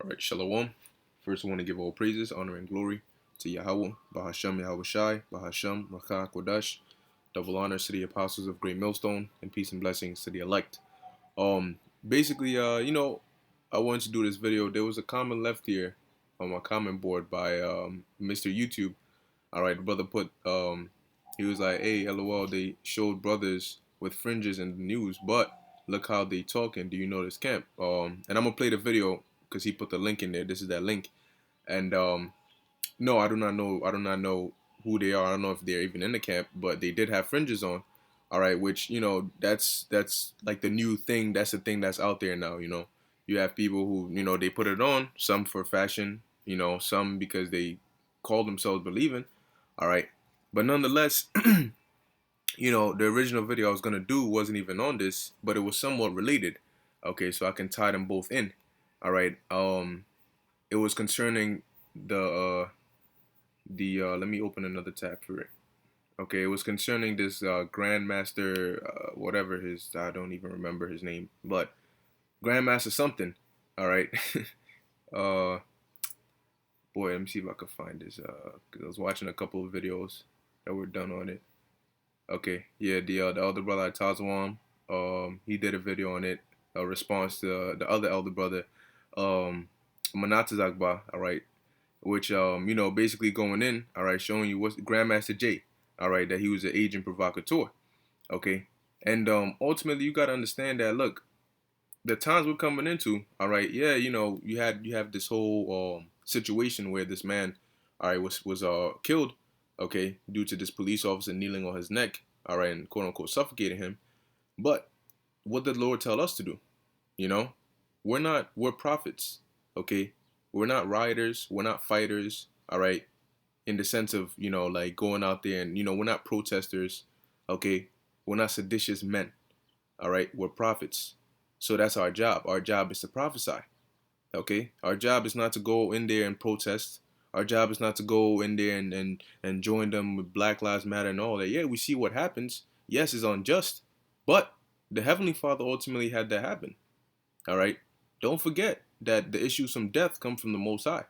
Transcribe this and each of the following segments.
Alright, Shalom. First, I want to give all praises, honor, and glory to Yahweh, Bahashem Yahweh Shai, Bahashem Rakah Kodash. Double honors to the apostles of Great Millstone, and peace and blessings to the elect. Basically, I wanted to do this video. There was a comment left here on my comment board by Mr. YouTube. Alright, the brother put, he was like, hey, LOL, they showed brothers with fringes in the news, but look how they talking. Do you know this camp? And I'm gonna play the video because he put the link in there. This is that link. And no, I do not know. I do not know who they are. I don't know if they're even in the camp, but they did have fringes on. All right, which that's like the new thing. That's the thing that's out there now. You have people who they put it on. Some for fashion. Some because they call themselves believing. All right, but nonetheless, the original video I was gonna do wasn't even on this, but it was somewhat related. Okay, so I can tie them both in. All right. It was concerning let me open another tab for it. Okay, it was concerning this Grandmaster, whatever I don't even remember his name, but Grandmaster something. All right. uh, boy, let me see if I could find this. Cause I was watching a couple of videos that were done on it. Okay, yeah, the elder brother Tazawam, he did a video on it, a response to the other elder brother, Manatazakba, all right, which basically going in, all right, showing you what's Grandmaster J, all right, that he was an agent provocateur, okay, and ultimately you got to understand that, look, the times we're coming into, all right, yeah, you have this whole situation where this man, all right, was killed, okay, due to this police officer kneeling on his neck, all right, and quote unquote suffocating him. But what did the Lord tell us to do? We're prophets, okay? We're not rioters, we're not fighters, all right, in the sense of, like going out there and, we're not protesters, okay? We're not seditious men, all right? We're prophets. So that's our job. Our job is to prophesy, okay? Our job is not to go in there and protest. Our job is not to go in there and join them with Black Lives Matter and all that. Yeah, we see what happens. Yes, it's unjust, but the Heavenly Father ultimately had that happen, all right? Don't forget that the issues from death come from the Most High,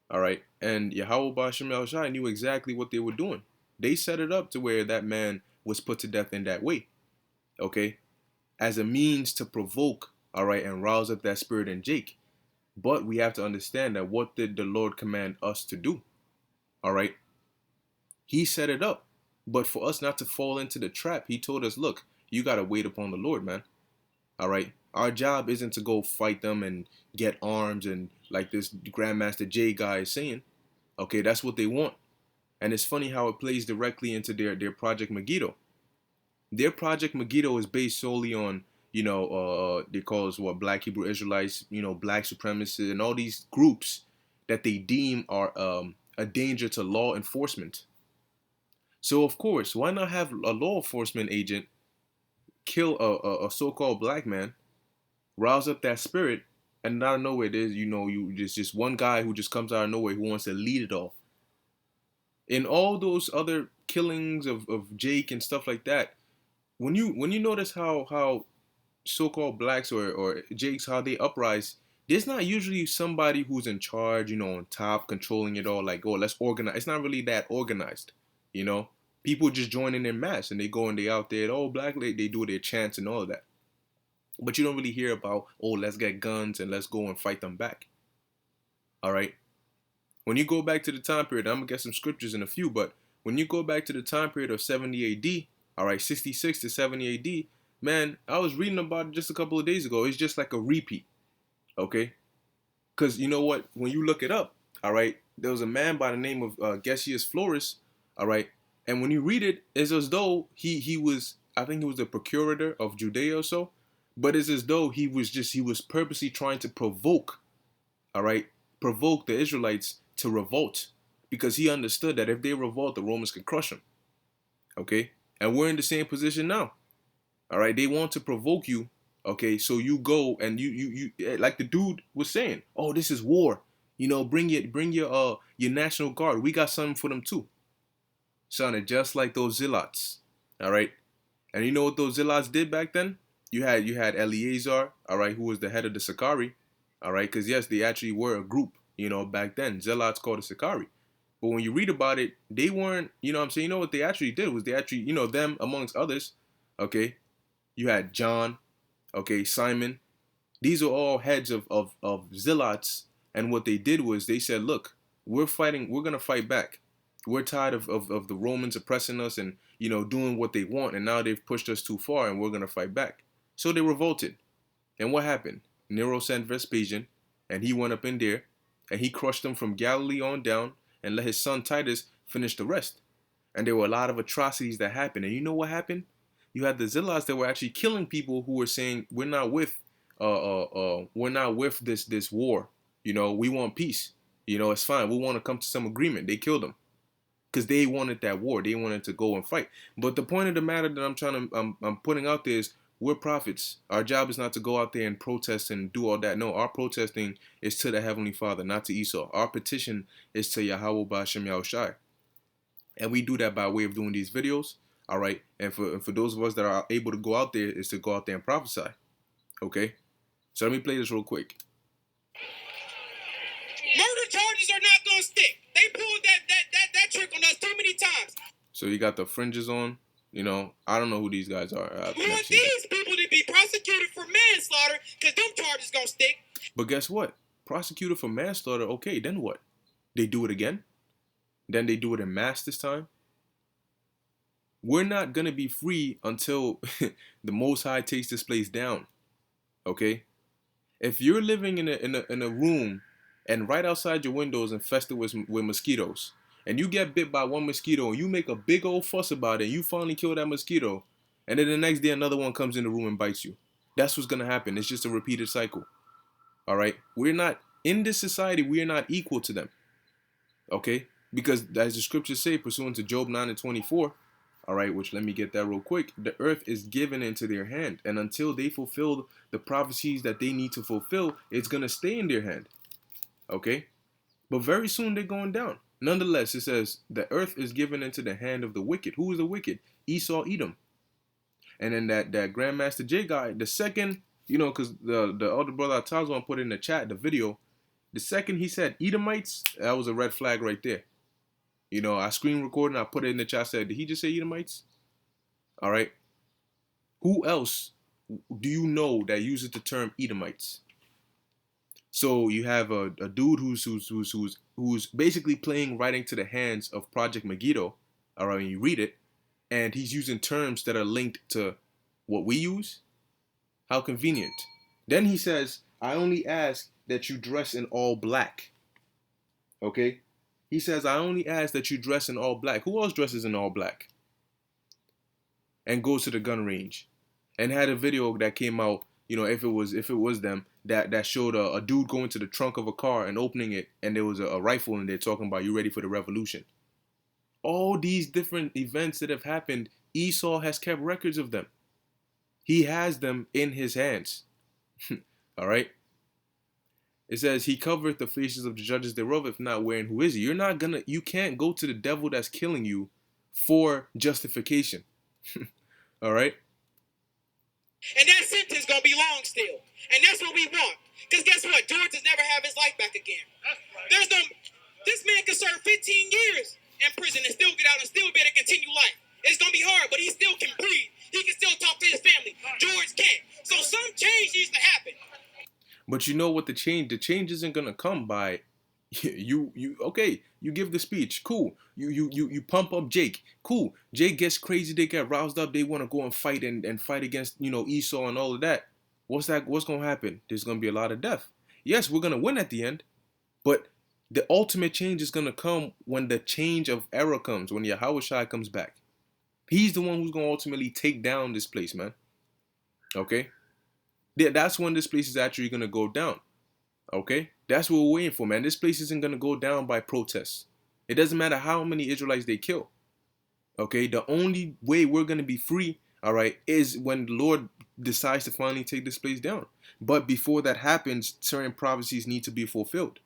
all right? And Yahweh Ba'Shem Yahushai knew exactly what they were doing. They set it up to where that man was put to death in that way, okay? As a means to provoke, all right, and rouse up that spirit in Jake. But we have to understand that what did the Lord command us to do? All right. He set it up. But for us not to fall into the trap, he told us, look, you got to wait upon the Lord, man. All right. Our job isn't to go fight them and get arms and like this Grandmaster J guy is saying. Okay, that's what they want. And it's funny how it plays directly into their Project Megiddo. Their Project Megiddo is based solely on, they call us what, Black Hebrew Israelites, Black supremacists, and all these groups that they deem are a danger to law enforcement. So, of course, why not have a law enforcement agent kill a so-called black man, rouse up that spirit, and out of nowhere, there's, just one guy who just comes out of nowhere who wants to lead it all. In all those other killings of Jake and stuff like that, when you notice how so-called blacks or Jakes, how they uprise, there's not usually somebody who's in charge, on top, controlling it all, like, oh, let's organize. It's not really that organized, People just join in mass and they go and they out there, oh, black, they do their chants and all of that. But you don't really hear about, oh, let's get guns and let's go and fight them back. All right? When you go back to the time period, I'm going to get some scriptures in a few, but when you go back to the time period of 70 AD, all right, 66 to 70 AD, man, I was reading about it just a couple of days ago. It's just like a repeat, okay? Because you know what? When you look it up, all right, there was a man by the name of Gessius Florus, all right? And when you read it, it's as though he was, I think he was the procurator of Judea or so, but it's as though he was purposely trying to provoke, all right, provoke the Israelites to revolt, because he understood that if they revolt, the Romans could crush them, okay? And we're in the same position now. All right, they want to provoke you, okay? So you go and you like the dude was saying, oh, this is war. Bring your National Guard. We got something for them too. Sounded just like those zealots. All right, and you know what those zealots did back then? You had Eleazar, all right, who was the head of the Sakari, All right, because yes, they actually were a group, you know, back then. Zealots called the Sicarii. But when you read about it, they weren't, you know what I'm saying? You know what they actually did was they actually, you know, them amongst others, okay? You had John, okay, Simon. These are all heads of zealots. And what they did was they said, look, we're fighting, we're going to fight back. We're tired of the Romans oppressing us and, you know, doing what they want. And now they've pushed us too far and we're going to fight back. So they revolted. And what happened? Nero sent Vespasian, and he went up in there, and he crushed them from Galilee on down, and let his son Titus finish the rest. And there were a lot of atrocities that happened. And you know what happened? You had the zealots that were actually killing people who were saying, we're not with this war. You know, we want peace. You know, it's fine. We want to come to some agreement. They killed them because they wanted that war. They wanted to go and fight. But the point of the matter that I'm putting out there is we're prophets. Our job is not to go out there and protest and do all that. No, our protesting is to the Heavenly Father, not to Esau. Our petition is to Yahweh Ba'Shem Yahushai. And we do that by way of doing these videos. All right. And for those of us that are able to go out there is to go out there and prophesy. Okay. So let me play this real quick. Murder charges are not going to stick. They pulled that trick on us too many times. So you got the fringes on. You know, I don't know who these guys are. We want these people to be prosecuted for manslaughter because them charges going to stick. But guess what? Prosecuted for manslaughter. Okay, then what? They do it again? Then they do it in mass this time? We're not going to be free until the Most High takes this place down. Okay? If you're living in a room and right outside your window is infested with mosquitoes, and you get bit by one mosquito and you make a big old fuss about it and you finally kill that mosquito, and then the next day another one comes in the room and bites you. That's what's going to happen. It's just a repeated cycle. All right? We're not, in this society, we are not equal to them. Okay? Because as the scriptures say, pursuant to Job 9:24, all right, which let me get that real quick. The earth is given into their hand, and until they fulfill the prophecies that they need to fulfill, it's going to stay in their hand. Okay? But very soon they're going down. Nonetheless, it says, the earth is given into the hand of the wicked. Who is the wicked? Esau, Edom. And then that Grandmaster J guy, the second, you know, because the older brother Tazwan put in the chat, the video, the second he said Edomites, that was a red flag right there. You know, I screen recorded, I put it in the chat, I said, did he just say Edomites? All right. Who else do you know that uses the term Edomites? So you have a dude who's basically playing right into the hands of Project Megiddo. All right, when you read it, and he's using terms that are linked to what we use. How convenient. Then he says, I only ask that you dress in all black. Okay? He says, I only ask that you dress in all black. Who else dresses in all black? And goes to the gun range. And had a video that came out, you know, if it was them, that showed a dude going to the trunk of a car and opening it, and there was a rifle in there talking about, you ready for the revolution. All these different events that have happened, Esau has kept records of them. He has them in his hands. All right? It says, he covereth the faces of the judges thereof, if not wherein who is he? You can't go to the devil that's killing you for justification. All right? And that sentence gonna be long still. And that's what we want. Because guess what? George has never have his life back again. There's no, this man can serve 15 years in prison and still get out and still be able to continue life. It's gonna be hard, but he still can breathe. He can still talk to his family. George can't. So some change needs to happen. But you know what the change isn't gonna come by you give the speech, cool. You pump up Jake, cool. Jake gets crazy, they get roused up, they want to go and fight and fight against, you know, Esau and all of that. What's gonna happen? There's gonna be a lot of death. Yes, we're gonna win at the end, but the ultimate change is gonna come when the change of era comes, when Yahweh Shai comes back. He's the one who's gonna ultimately take down this place, man. Okay? That's when this place is actually gonna go down. Okay? That's what we're waiting for, man. This place isn't gonna go down by protests. It doesn't matter how many Israelites they kill. Okay? The only way we're gonna be free, all right, is when the Lord decides to finally take this place down. But before that happens, certain prophecies need to be fulfilled.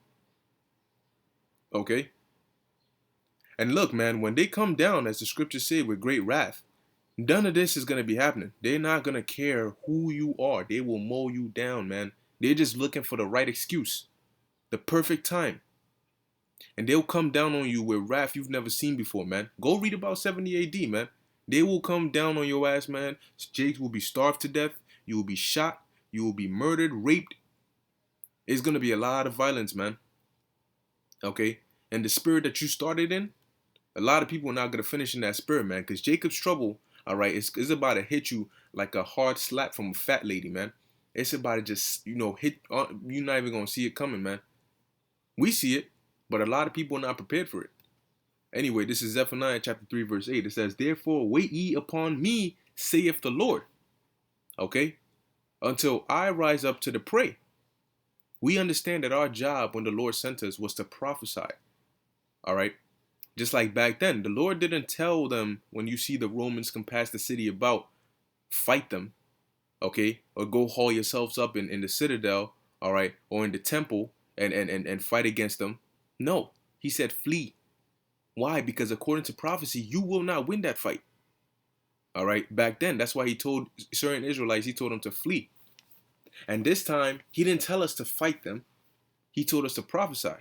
Okay? And look, man, when they come down, as the scriptures say, with great wrath, none of this is going to be happening. They're not going to care who you are. They will mow you down, man. They're just looking for the right excuse, the perfect time. And they'll come down on you with wrath you've never seen before, man. Go read about 70 AD, man. They will come down on your ass, man. Jake will be starved to death. You will be shot. You will be murdered, raped. It's going to be a lot of violence, man. Okay? And the spirit that you started in, a lot of people are not going to finish in that spirit, man. Because Jacob's trouble, all right, it's about to hit you like a hard slap from a fat lady, man. It's about to just, hit. You're not even going to see it coming, man. We see it, but a lot of people are not prepared for it. Anyway, this is Zephaniah chapter 3, verse 8. It says, therefore, wait ye upon me, saith the Lord. Okay? Until I rise up to the prey. We understand that our job when the Lord sent us was to prophesy. All right? Just like back then, the Lord didn't tell them when you see the Romans compass the city about, fight them. Okay? Or go haul yourselves up in the citadel, all right? Or in the temple and fight against them. No. He said, flee. Why? Because according to prophecy, you will not win that fight. All right. Back then, that's why he told certain Israelites, he told them to flee. And this time, he didn't tell us to fight them. He told us to prophesy.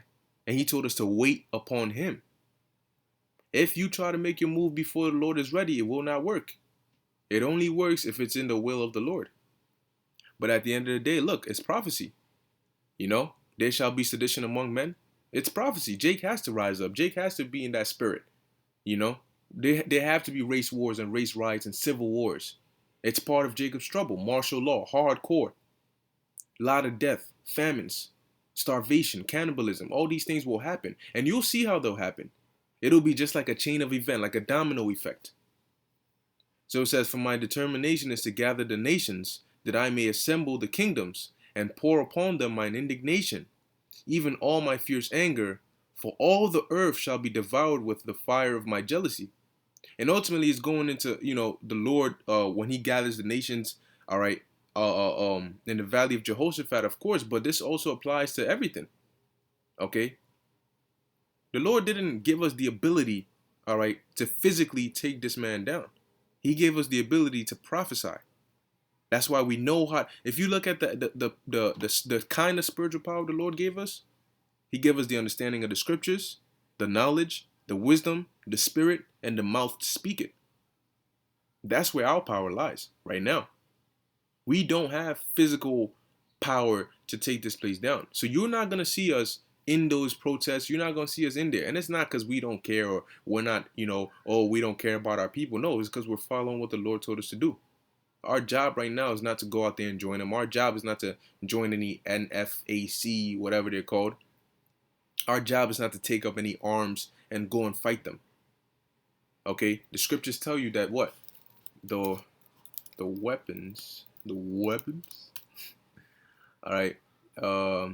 And he told us to wait upon him. If you try to make your move before the Lord is ready, it will not work. It only works if it's in the will of the Lord. But at the end of the day, look, it's prophecy. There shall be sedition among men. It's prophecy. Jake has to rise up. Jake has to be in that spirit. There have to be race wars and race riots and civil wars. It's part of Jacob's trouble. Martial law, hardcore. A lot of death, famines, starvation, cannibalism. All these things will happen. And you'll see how they'll happen. It'll be just like a chain of event, like a domino effect. So it says, for my determination is to gather the nations, that I may assemble the kingdoms, and pour upon them mine indignation, even all my fierce anger, for all the earth shall be devoured with the fire of my jealousy. And ultimately, it's going into, the Lord, when he gathers the nations, all right, in the valley of Jehoshaphat, of course, but this also applies to everything, okay? The Lord didn't give us the ability, all right, to physically take this man down. He gave us the ability to prophesy. That's why we know how. If you look at the kind of spiritual power the Lord gave us, he gave us the understanding of the scriptures, the knowledge, the wisdom, the spirit, and the mouth to speak it. That's where our power lies right now. We don't have physical power to take this place down. So you're not going to see us in those protests. You're not going to see us in there. And it's not because we don't care or we're not, we don't care about our people. No, it's because we're following what the Lord told us to do. Our job right now is not to go out there and join them. Our job is not to join any NFAC, whatever they're called. Our job is not to take up any arms and go and fight them. Okay? The scriptures tell you that what? The weapons. The weapons? All right. Oh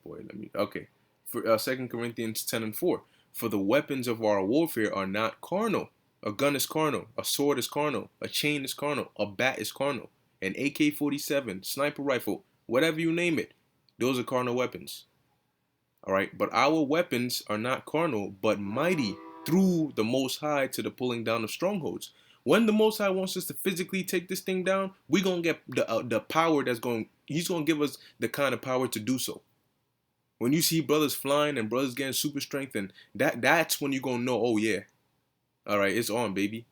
boy, okay. For 2 Corinthians 10:4. For the weapons of our warfare are not carnal. A gun is carnal. A sword is carnal. A chain is carnal. A bat is carnal. An AK-47, sniper rifle, whatever you name it. Those are carnal weapons. All right. But our weapons are not carnal, but mighty through the Most High to the pulling down of strongholds. When the Most High wants us to physically take this thing down, we're going to get the power he's going to give us the kind of power to do so. When you see brothers flying and brothers getting super strength, and that's when you're going to know, oh yeah. All right, it's on, baby.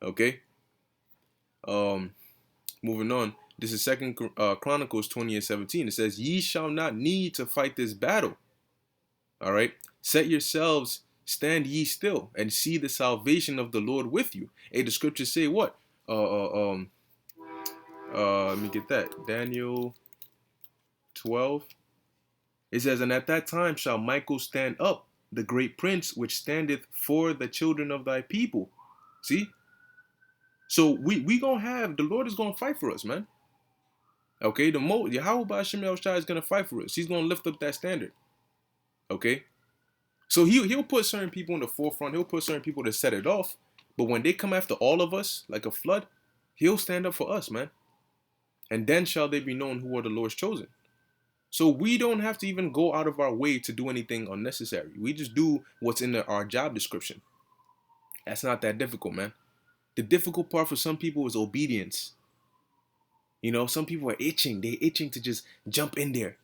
Okay. Moving on. This is 2 Chronicles 20:17. It says, ye shall not need to fight this battle. All right. Set yourselves, stand ye still, and see the salvation of the Lord with you. Hey, the scriptures say what? Let me get that. Daniel 12. It says, and at that time shall Michael stand up, the great prince which standeth for the children of thy people. See? So we gonna have, the Lord is gonna fight for us, man. Okay, Yahweh Ba'Shem Yahushua is gonna fight for us. He's gonna lift up that standard. Okay? So he'll put certain people in the forefront, he'll put certain people to set it off. But when they come after all of us like a flood, he'll stand up for us, man. And then shall they be known who are the Lord's chosen. So we don't have to even go out of our way to do anything unnecessary. We just do what's in our job description. That's not that difficult, man. The difficult part for some people is obedience. You know, some people are itching. They're itching to just jump in there.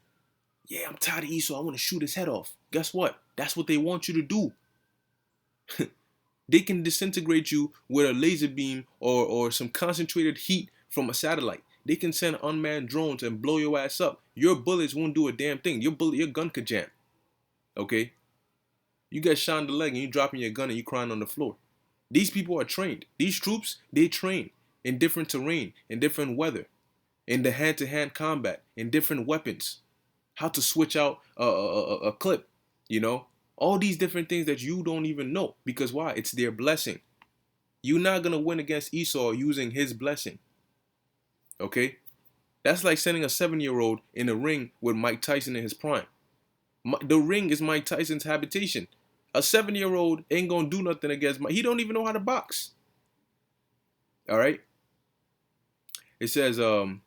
Yeah, I'm tired of Esau. I want to shoot his head off. Guess what? That's what they want you to do. They can disintegrate you with a laser beam or some concentrated heat from a satellite. They can send unmanned drones and blow your ass up. Your bullets won't do a damn thing. Your gun could jam. Okay? You get shot in the leg and you dropping your gun and you crying on the floor. These people are trained. These troops, they train in different terrain, in different weather, in the hand-to-hand combat, in different weapons, how to switch out a clip, you know, all these different things that you don't even know. Because why? It's their blessing. You're not going to win against Esau using his blessing. Okay? That's like sending a 7-year-old in a ring with Mike Tyson in his prime. The ring is Mike Tyson's habitation. A 7-year-old ain't going to do nothing against Mike. He don't even know how to box. All right? It says, and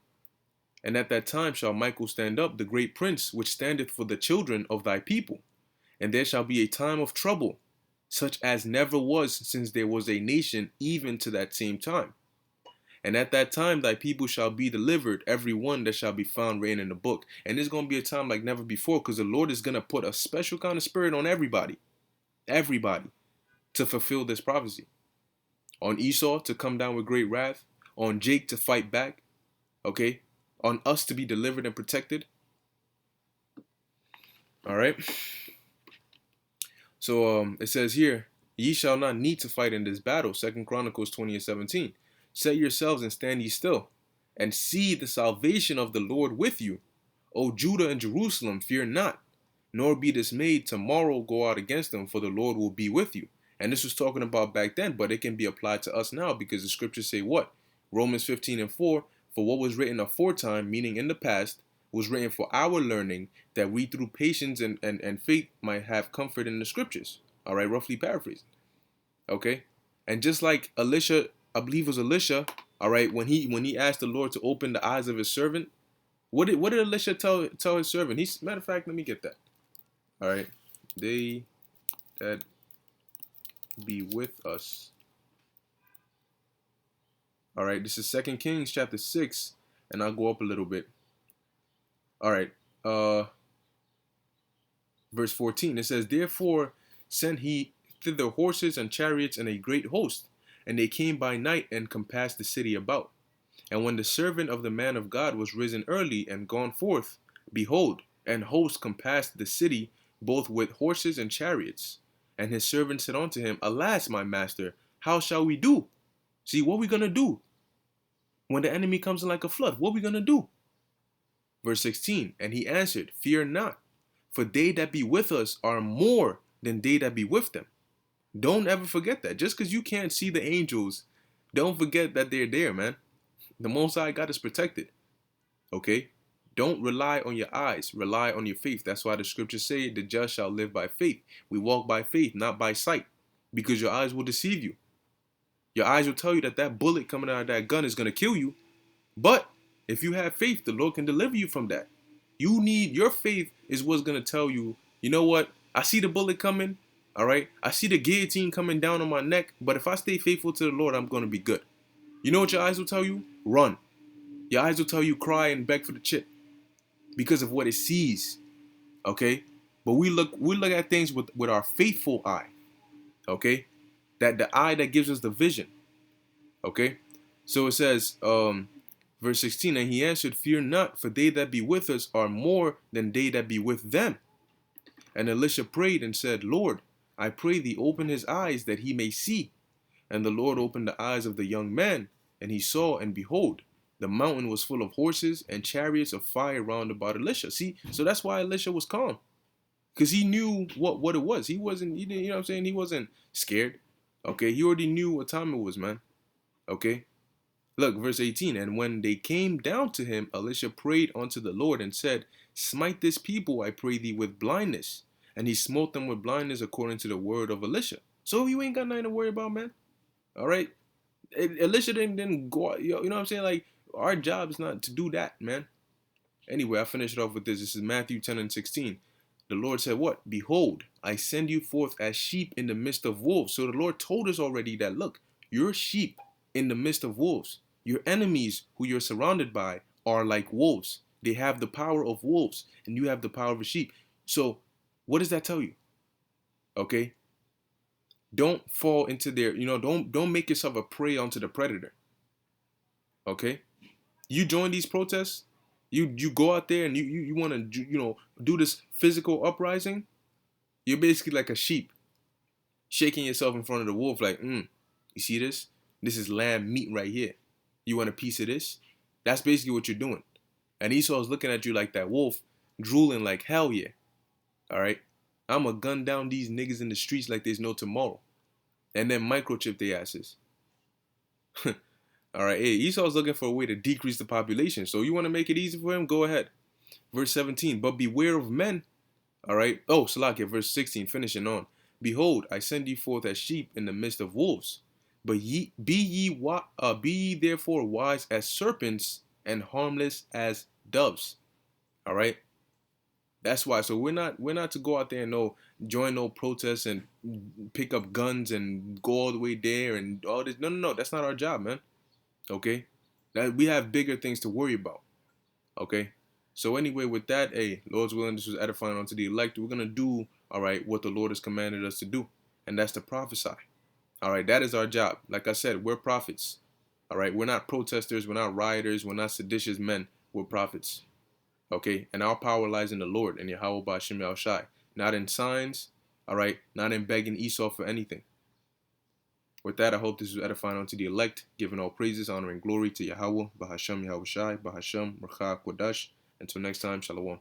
at that time shall Michael stand up, the great prince, which standeth for the children of thy people. And there shall be a time of trouble, such as never was since there was a nation, even to that same time. And at that time thy people shall be delivered, every one that shall be found written in the book. And there's going to be a time like never before, because the Lord is going to put a special kind of spirit on everybody, to fulfill this prophecy. On Esau to come down with great wrath, on Jake to fight back, okay? On us to be delivered and protected. All right. So it says here, ye shall not need to fight in this battle. 2 Chronicles 20:17. Set yourselves and stand ye still, and see the salvation of the Lord with you. O Judah and Jerusalem, fear not, nor be dismayed. Tomorrow go out against them, for the Lord will be with you. And this was talking about back then, but it can be applied to us now, because the scriptures say what? Romans 15:4, for what was written aforetime, meaning in the past, was written for our learning, that we through patience and faith might have comfort in the scriptures. All right, roughly paraphrasing. Okay, and just like Elisha, I believe it was Elisha. All right, when he asked the Lord to open the eyes of his servant, what did Elisha tell his servant? Matter of fact, let me get that. All right, they that be with us. All right, this is 2 Kings chapter 6, and I'll go up a little bit. All right, verse 14, it says, therefore sent he thither horses and chariots and a great host, and they came by night and compassed the city about. And when the servant of the man of God was risen early and gone forth, behold, an host compassed the city, both with horses and chariots. And his servant said unto him, alas, my master, how shall we do? See, what we going to do when the enemy comes in like a flood? What we going to do? Verse 16, and he answered, fear not, for they that be with us are more than they that be with them. Don't ever forget that. Just because you can't see the angels, don't forget that they're there, man. The Most High God is protected. Okay? Don't rely on your eyes. Rely on your faith. That's why the scriptures say the just shall live by faith. We walk by faith, not by sight. Because your eyes will deceive you. Your eyes will tell you that that bullet coming out of that gun is going to kill you. But if you have faith, the Lord can deliver you from that. Your faith is what's going to tell you, you know what? I see the bullet coming. All right? I see the guillotine coming down on my neck. But if I stay faithful to the Lord, I'm going to be good. You know what your eyes will tell you? Run. Your eyes will tell you cry and beg for the chip. Because of what it sees. Okay? But we look at things with our faithful eye. Okay? That the eye that gives us the vision. Okay? So it says, verse 16, and he answered, fear not, for they that be with us are more than they that be with them. And Elisha prayed and said, Lord, I pray thee open his eyes that he may see. And the Lord opened the eyes of the young man, and he saw, and behold, the mountain was full of horses and chariots of fire round about Elisha. See, so that's why Elisha was calm. Because he knew what it was. He didn't, you know what I'm saying? He wasn't scared. Okay, he already knew what time it was, man. Okay. Look, verse 18, and when they came down to him, Elisha prayed unto the Lord and said, smite this people, I pray thee, with blindness. And he smote them with blindness according to the word of Elisha. So you ain't got nothing to worry about, man. All right? Elisha didn't go, you know what I'm saying? Like, our job is not to do that, man. Anyway, I finish it off with this. This is Matthew 10:16. The Lord said what? Behold, I send you forth as sheep in the midst of wolves. So the Lord told us already that, look, you're sheep in the midst of wolves. Your enemies who you're surrounded by are like wolves. They have the power of wolves, and you have the power of a sheep. So what does that tell you? Okay? Don't fall into their, don't make yourself a prey onto the predator. Okay? You join these protests, you go out there and you want to do this physical uprising. You're basically like a sheep shaking yourself in front of the wolf, like, you see this? This is lamb meat right here. You want a piece of this? That's basically what you're doing. And Esau's looking at you like that wolf, drooling like, hell yeah. All right? I'm going to gun down these niggas in the streets like there's no tomorrow. And then microchip their asses. All right, hey, Esau's looking for a way to decrease the population. So you want to make it easy for him? Go ahead. Verse 17, but beware of men. All right. Oh, Salakia, verse 16, finishing on. Behold, I send you forth as sheep in the midst of wolves. But be ye therefore wise as serpents and harmless as doves. All right. That's why. So we're not to go out there and join no protests and pick up guns and go all the way there and all this. No, no, no. That's not our job, man. Okay. That we have bigger things to worry about. Okay. So anyway, with that, hey, Lord's willing, this was edifying unto the elect. We're gonna do, all right, what the Lord has commanded us to do, and that's to prophesy. All right, that is our job. Like I said, we're prophets. All right, we're not protesters, we're not rioters, we're not seditious men. We're prophets. Okay, and our power lies in the Lord and Yahweh Ba'Shem Yahushai, not in signs. All right, not in begging Esau for anything. With that, I hope this was edifying unto the elect, giving all praises, honor, and glory to Yahweh, Bahashem Yahushai, Bahashem Racha Kodash. Until next time, Shalom.